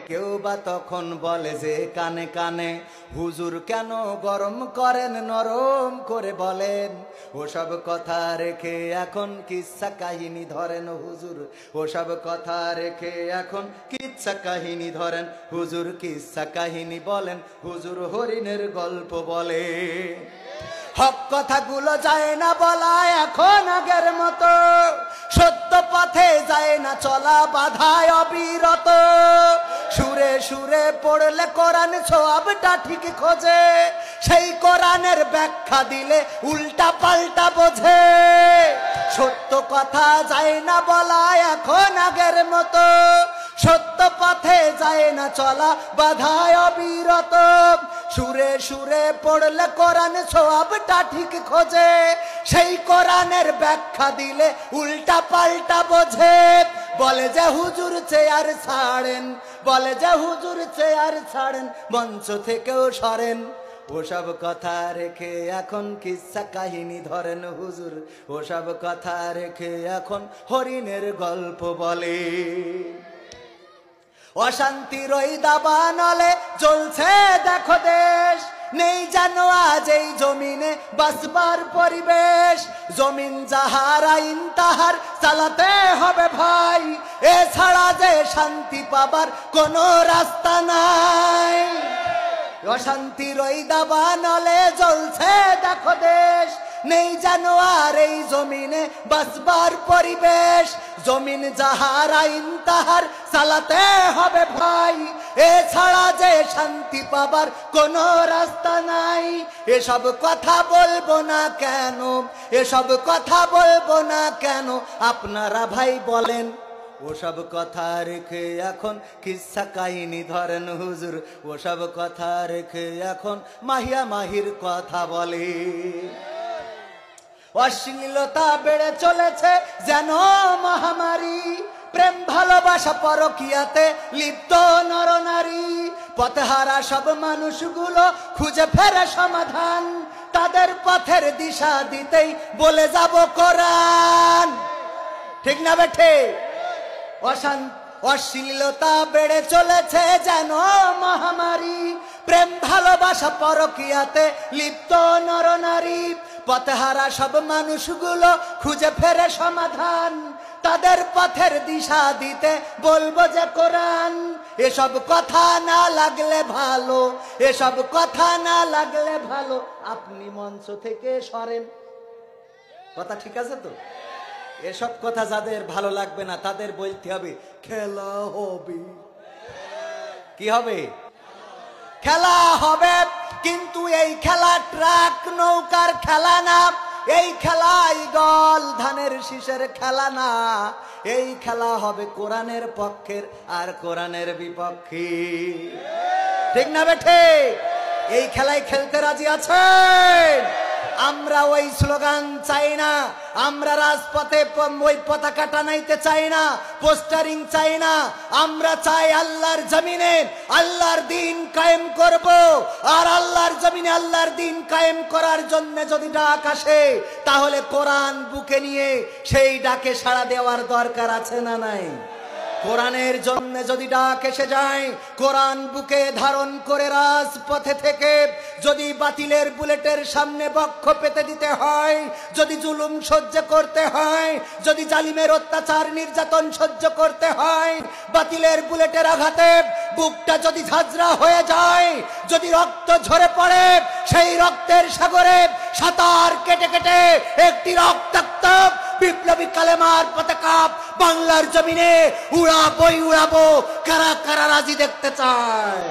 কেউ বা তখন বলে যে কানে কানে, হুজুর কেন গরম করেন, নরম করে বলেন। ওসব কথা রেখে এখন কিচ্ছা কাহিনী ধরেন হুজুর, ওসব কথা রেখে এখন কিচ্ছা কাহিনী ধরেন হুজুর, কিচ্ছা কাহিনী বলেন হুজুর, হরিণের গল্প বলে। হক কথাগুলো যায় না বলা এখন আগের মতো, সত্য পথে যায় না চলা বাধায় অবিরত। সুরে সুরে পড়লে কোরআন সওয়াবটা ঠিক খোঁজে, সেই কোরআনের ব্যাখ্যা দিলে উল্টা পাল্টা বোঝে। সত্য কথা যায় না বলা এখন আগের মতো, সত্য পথে যায় না চলা বাধায় অবিরত। সুরে সুরে পড়লে কোরআন সওয়াবটা ঠিক খোঁজে, সেই কোরআনের ব্যাখ্যা দিলে উল্টা পাল্টা বোঝে। বলে যে হুজুর চেয়ার ছাড়েন, বলে যে হুজুর চেয়ার ছাড়েন, মঞ্চ থেকেও সরেন। ওসব কথা রেখে এখন কিচ্ছা কাহিনী ধরেন হুজুর, ওসব কথা রেখে এখন হরিণের গল্প বলে। অশান্তির ওই দাবানলে জ্বলছে দেখো দেশ, নেই যেন আজ এই জমিনে বাঁচবার পরিবেশ। জমিন যাহার আইন তাহার চালাতে হবে ভাই, এছাড়া যে শান্তি পাবার কোনো রাস্তা নাই। অশান্তির ওই দাবানলে জ্বলছে দেখো দেশ, নেই যেন আর এই জমিনে বাঁচবার পরিবেশ। জমিন যাহার আইন তাহার চালাতে হবে ভাই, এছাড়া যে শান্তি পাবার কোনো রাস্তা নাই। এসব কথা বলবো না কেন, এসব কথা বলবো না কেন আপনারা ভাই বলেন। ওসব কথা রেখে এখন কিচ্ছা কাহিনী ধরেন হুজুর, ওসব কথা রেখে এখন মাহিয়া মাহির কথা বলে। অশ্লীলতা বেড়ে চলেছে যেন মহামারী, প্রেম ভালোবাসা পরকিয়াতে লিপ্ত নরনারী। পথহারা সব মানুষগুলো খুঁজে ফেরে সমাধান, তাদের পথের দিশা দিতেই বলে যাব কোরআন। ঠিক না বেঠে? অশ্লীলতা বেড়ে চলেছে যেন মহামারী, প্রেম ভালোবাসা পরকিয়াতে লিপ্ত নরনারী। পথহারা সব মানুষগুলো খুঁজে ফেরে সমাধান, তাদের পথের দিশা দিতে বলবো যে কোরআন। এসব কথা না লাগলে ভালো, এসব কথা না লাগলে ভালো আপনি মঞ্চ থেকে সরেন। কথা ঠিক আছে তো? এসব কথা যাদের ভালো লাগবে না তাদের বলতে হবে খেলা হবে। কি হবে? খেলা হবে, কিন্তু এই খেলা ট্রাক নৌকার খেলা না, এই খেলা ঈগল ধানের শীষের খেলা না। এই খেলা হবে কোরআনের পক্ষের আর কোরআনের বিপক্ষে। ঠিক না বেঠে? এই খেলায় খেলতে রাজি আছেন? আমরা ওই স্লোগান চাই না, আমরা রাজপথে ওই পতাকা টানাইতে চাই না, পোস্টারিং চাই না। আমরা চাই আল্লাহর জমিনে আল্লাহর দিন কায়েম করব, আর আল্লাহর জমিনে আল্লাহর দিন কায়েম করার জন্য যদি ডাক আসে তাহলে কোরআন বুকে নিয়ে সেই ডাকে সাড়া দেওয়ার দরকার আছে না নাই? কোরআনের জন্য যদি ডাক এসে যায়, কোরআন বুকে ধারণ করে রাজপথে থেকে যদি বাতিলের বুলেটের সামনে বক্ষ পেতে দিতে হয়, যদি জুলুম সহ্য করতে হয়, যদি জালিমের অত্যাচার নির্যাতন সহ্য করতে হয়, বাতিলের বুলেটের আঘাতে বুকটা যদি ঝাঁঝরা হয়ে যায়, যদি রক্ত ঝরে পড়ে, সেই রক্তের সাগরে সাঁতার কেটে কেটে একটি রক্তাক্ত বিপ্লবী কালেমার পতাকা বাংলার জমিনে উড়াবো। কারা কারা রাজি দেখতে চায়?